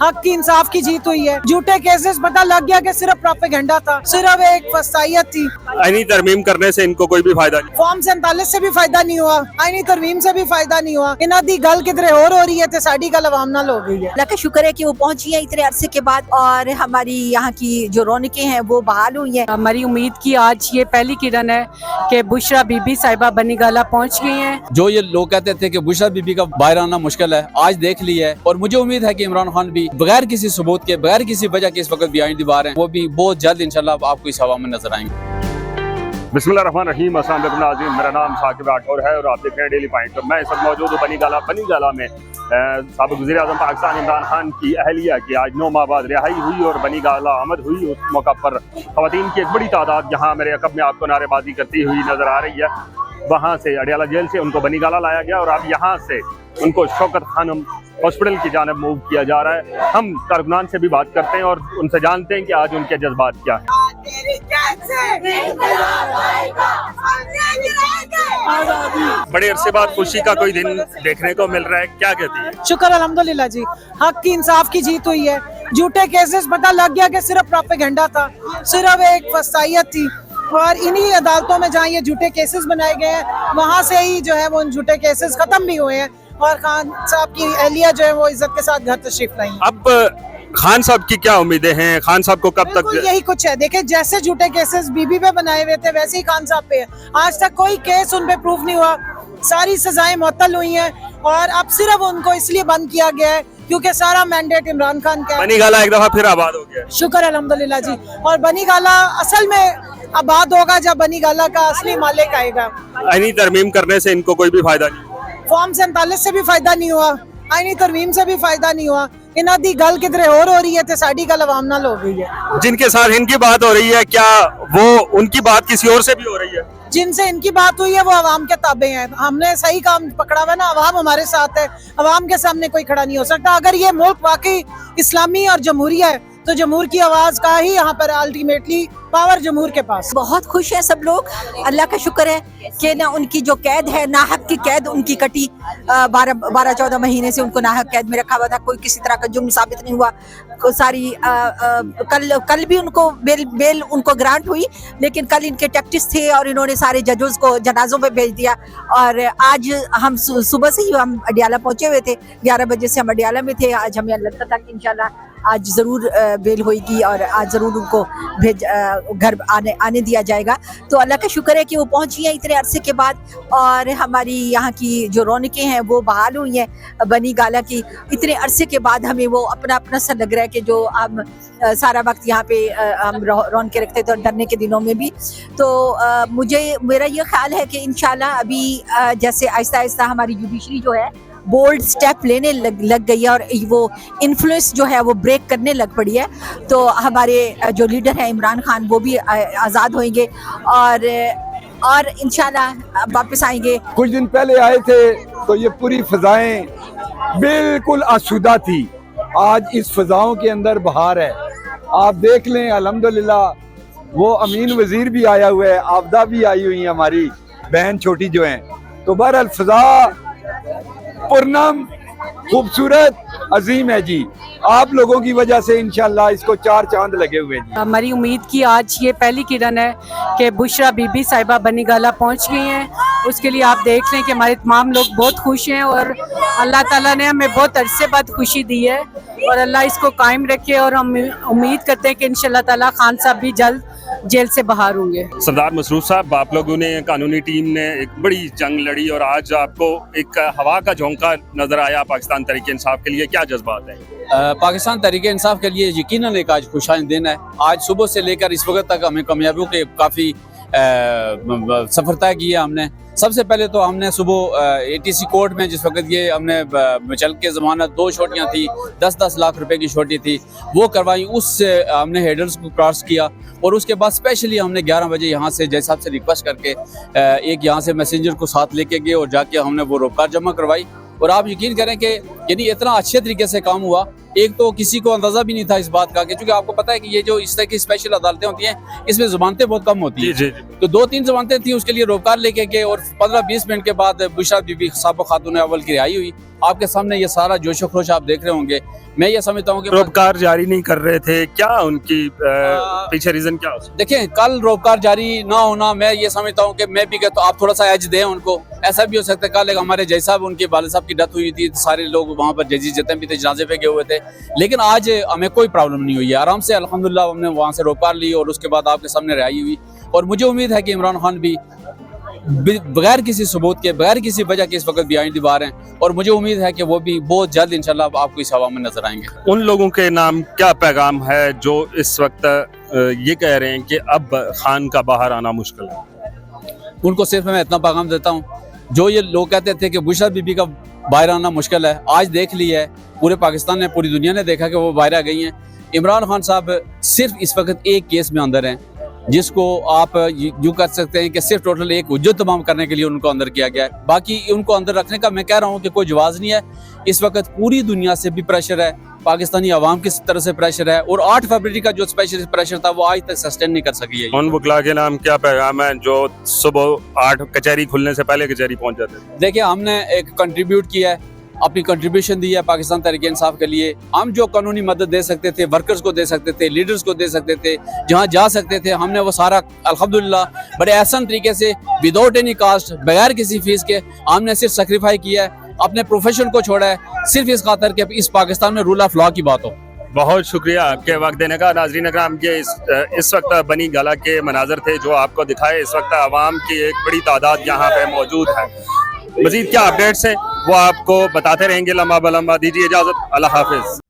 हक की इंसाफ की जीत हुई है। झूठे केसेस पता लग गया कि सिर्फ प्रोपेगेंडा था, सिर्फ एक फसाइयत थी। आईनी तरमीम करने से इनको कोई भी फायदा नहीं। फॉर्म 47 से भी फायदा नहीं हुआ, आईनी तरमीम से भी फायदा नहीं हुआ। इन्हां दी गल किधरे और हो रही है ते साडी गल अवाम नाल हो गई है। अल्लाह का शुक्र है कि वो पहुंची है इतने अरसे के बाद, और हमारी यहाँ की जो रौनकें हैं वो बहाल हुई हैं। हमारी उम्मीद की आज ये पहली किरण है कि बुशरा बीबी साहिबा बनीगाला पहुंच गई हैं। जो ये लोग कहते थे कि बुशरा बीबी का बाहर आना मुश्किल है, आज देख लिया है। और मुझे उम्मीद है कि इमरान खान भी बगैर किसी सबूत के, बगैर किसी वजह के इस वक्त बिहाइंड दीवार हैं, वो भी बहुत जल्द इंशाल्लाह आपको इस हवा में नजर आएंगे। बिस्मिल्लाहिर्रहमानिर्रहीम, अस्सलाम वालेकुम नाज़रीन, मेरा नाम साकिब राठौर है और आप देख रहे हैं डेली पॉइंट। तो मैं इस वक्त मौजूद हूँ बनीगाला में। साबिक़ वज़ीर-ए-आज़म पाकिस्तान इमरान खान की अहलिया की आज 9 माह बाद रिहाई हुई और बनीगाला आमद हुई। उस मौका पर ख़वातीन की एक बड़ी तादाद यहाँ मेरे अक़ब में आपको नारेबाजी करती हुई नज़र आ रही है। वहाँ से अडियाला जेल से उनको बनीगाला लाया गया और अब यहाँ से उनको शौकत खानम हॉस्पिटल की जानब मूव किया जा रहा है। हम कारकुनान से भी बात करते हैं और उनसे जानते हैं कि आज उनके जज्बात क्या हैं। बड़े अरसे बाद खुशी का कोई दिन देखने को मिल रहा है, क्या कहती है? शुक्र अल्हम्दुलिल्लाह जी, हक की इंसाफ की जीत हुई है। झूठे केसेस पता लग गया कि सिर्फ प्रोपेगेंडा था, सिर्फ एक फसाइयत थी। और इन्हीं अदालतों में जहाँ ये झूठे केसेस बनाए गए हैं, वहाँ से ही जो है वो झूठे केसेस खत्म भी हुए हैं और खान साहब की अहलिया जो है वो इज्जत के साथ घर तशरीफ लाई। अब खान साहब की क्या उम्मीदें हैं? खान साहब को कब तक? यही कुछ है, देखिए जैसे झूठे केसेस बीबी पे बनाए हुए थे वैसे ही खान साहब पे है। आज तक कोई केस उन पे प्रूफ नहीं हुआ, सारी सजाएं मुअत्तल हुई हैं और अब सिर्फ उनको इसलिए बंद किया गया है क्योंकि सारा मैंडेट इमरान खान का है। बनीगाला एक दफा फिर आबाद हो गया। शुक्र अल्हम्दुलिल्लाह जी। और बनीगाला असल में आबाद होगा जब बनीगाला का असली मालिक आएगा। आईनी तरमीम करने से इनको कोई भी फायदा नहीं। फॉर्म 47 से भी फायदा नहीं हुआ, आईनी तरमीम से भी फायदा नहीं हुआ। इन्हां दी गल किधरे और हो रही है ते साडी गल अवाम नाल हो गई है। जिनके साथ इनकी बात हो रही है, क्या वो उनकी बात किसी और से भी हो रही है? जिनसे इनकी बात हुई है वो अवाम के ताबे हैं। हमने सही काम पकड़ा हुआ ना, अवाम हमारे साथ है, अवाम के सामने कोई खड़ा नहीं हो सकता। अगर ये मुल्क वाकई इस्लामी और जमहूरी है तो जमहूर की आवाज का ही यहाँ पर अल्टीमेटली पावर जमहूर के पास। बहुत खुश है सब लोग, अल्लाह का शुक्र है कि ना उनकी जो कैद है, नाहक की कैद उनकी कटी। 12-14 महीने से उनको नाहक कैद में रखा हुआ था, कोई किसी तरह का जुर्म साबित नहीं हुआ। सारी कल भी उनको बेल उनको ग्रांट हुई, लेकिन कल इनके टैक्टिस थे और इन्होंने सारे जजों को जनाजों पे भेज दिया। और आज हम सुबह से ही हम अडियाला पहुंचे हुए थे, 11 बजे से हम अडियाला में थे। आज हमें लगता था कि इंशाल्लाह आज ज़रूर बेल होगी और आज ज़रूर उनको घर आने दिया जाएगा। तो अल्लाह का शुक्र है कि वो पहुंची है इतने अरसे के बाद, और हमारी यहाँ की जो रौनकें हैं वो बहाल हुई हैं। बनीगाला की इतने अरसे के बाद हमें वो अपना अपना सा लग रहा है कि जो हम सारा वक्त यहाँ पे हम रौनकें रखते थे और डरने के दिनों में भी। तो मेरा ये ख्याल है कि इंशाल्लाह अभी जैसे आहिस्ता आहिस्ता हमारी जुडिशरी जो है बोल्ड स्टेप लेने लग गई है और वो इन्फ्लुएंस जो है वो ब्रेक करने लग पड़ी है। तो हमारे जो लीडर हैं इमरान खान, वो भी आज़ाद होंगे और इंशाल्लाह वापस आएंगे। कुछ दिन पहले आए थे तो ये पूरी फ़ज़ाएं बिल्कुल आसूदा थी, आज इस फ़ज़ाओं के अंदर बहार है। आप देख लें अल्हम्दुलिल्लाह, वो अमीन वज़ीर भी आया हुआ है, आबदा भी आई हुई है, हमारी बहन छोटी जो हैं। तो बहरहाल फ़ज़ा पुरनम खूबसूरत अजीम है जी। आप लोगों की वजह से इंशाल्लाह इसको 4 चांद लगे हुए हैं। हमारी उम्मीद की आज ये पहली किरण है कि बुशरा बीबी साहिबा बनीगाला पहुंच गई हैं। उसके लिए आप देख लें कि हमारे तमाम लोग बहुत खुश हैं और अल्लाह ताला ने हमें बहुत अरसे बाद खुशी दी है और अल्लाह इसको कायम रखे। और हम उम्मीद करते हैं कि इंशाल्लाह ताला खान साहब भी जल्द जेल से बाहर होंगे। सरदार मसरूफ साहब, आप लोगों ने, कानूनी टीम ने एक बड़ी जंग लड़ी और आज आपको एक हवा का झोंका नजर आया पाकिस्तान तहरीक इंसाफ के लिए, क्या जज्बात है? पाकिस्तान तहरीक इंसाफ के लिए यकीनन एक आज खुशहाल दिन है। आज सुबह से लेकर इस वक्त तक हमें कामयाबियों के काफ़ी सफ़र तय किया हमने। सबसे पहले तो हमने सुबह ATC कोर्ट में, जिस वक्त ये हमने मचल के ज़मानत 2 छोटियाँ थी, 10-10 लाख रुपए की छोटी थी, वो करवाई। उससे हमने हेडर्स को क्रॉस किया और उसके बाद स्पेशली हमने 11 बजे यहाँ से जज साहब से रिक्वेस्ट करके एक यहाँ से मैसेंजर को साथ लेके गए और जाके हमने वो रोकार जमा करवाई। और आप यकीन करें कि यानी इतना अच्छे तरीके से काम हुआ एक तो किसी को अंदाजा भी नहीं था इस बात का कि चूंकि आपको पता है कि ये जो इस तरह की स्पेशल अदालतें होती हैं इसमें जमानतें बहुत कम होती जी हैं। जी जी। तो 2-3 जमानतें थी, उसके लिए रोबकार लेके गए और 15-20 मिनट के बाद बुशरा बीबी साहब खातून अव्वल की रिहाई हुई। आपके सामने ये सारा जोशो खरोश आप देख रहे होंगे। मैं ये समझता हूँ कि रोबकार जारी नहीं कर रहे थे, क्या उनकी पीछे रीजन क्या हो सकता देखें, कल रोबकार जारी ना होना, मैं ये समझता हूँ कि मैं भी कहता हूँ आप थोड़ा सा एज दें उनको। ऐसा भी हो सकता है कल एक हमारे जय साहब, उनके वालिद साहब की डेथ हुई थी, सारे लोग वहाँ पर जजीज जतन भी थे, जनाजे पे गए हुए थे, लेकिन आज हमें कोई प्रॉब्लम नहीं हुई है। आराम से अल्हम्दुलिल्लाह हमने वहाँ से रोबकार ली और उसके बाद आपके सामने रिहाई हुई। और मुझे उम्मीद है कि इमरान खान भी बगैर किसी सबूत के, बगैर किसी वजह के इस वक्त बिहाइंड द बार हैं और मुझे उम्मीद है कि वो भी बहुत जल्द इंशाल्लाह आपको इस हवा में नजर आएंगे। उन लोगों के नाम क्या पैगाम है जो इस वक्त ये कह रहे हैं कि अब खान का बाहर आना मुश्किल है? उनको सिर्फ मैं इतना पैगाम देता हूँ, जो ये लोग कहते थे कि बुशरा बीबी का बाहर आना मुश्किल है, आज देख लिया है, पूरे पाकिस्तान ने, पूरी दुनिया ने देखा कि वो बाहर आ गई हैं। इमरान खान साहब सिर्फ इस वक्त एक केस में अंदर हैं, जिसको आप यूँ कर सकते हैं कि सिर्फ टोटल एक हुज्जत तमाम करने के लिए उनको अंदर किया गया है। बाकी उनको अंदर रखने का मैं कह रहा हूँ कि कोई जवाज़ नहीं है। इस वक्त पूरी दुनिया से भी प्रेशर है, पाकिस्तानी आवाम की तरफ से प्रेशर है और 8 फरवरी का जो स्पेशल प्रेशर था वो आज तक सस्टेन नहीं कर सकी है। उन वकला के नाम क्या पैगाम है जो सुबह 8 कचहरी खुलने से पहले कचहरी पहुंच जाते थे? देखिए, हमने एक कंट्रीब्यूट किया है, अपनी कंट्रीब्यूशन दी है पाकिस्तान तहरीक इंसाफ के लिए। हम जो कानूनी मदद दे सकते थे, वर्कर्स को दे सकते थे, लीडर्स को दे सकते थे, जहाँ जा सकते थे, हमने वो सारा अल्हम्दुलिल्लाह बड़े आसान तरीके से विदाउट एनी कास्ट, बगैर किसी फीस के, हमने सिर्फ सेक्रीफाई किया है, अपने प्रोफेशन को छोड़ा है, सिर्फ इस खातर कि इस पाकिस्तान में रूल ऑफ लॉ की बात हो। बहुत शुक्रिया आपके वक्त देने का। नाज़रीन अकराम, के इस वक्त बनी गाला के मनाजर थे जो आपको दिखाए। इस वक्त आवाम की एक बड़ी तादाद यहाँ पे मौजूद है। मजीद क्या अपडेट्स हैं वो आपको बताते रहेंगे लम्हा बलम्हा। दीजिए इजाज़त, अल्लाह हाफिज़।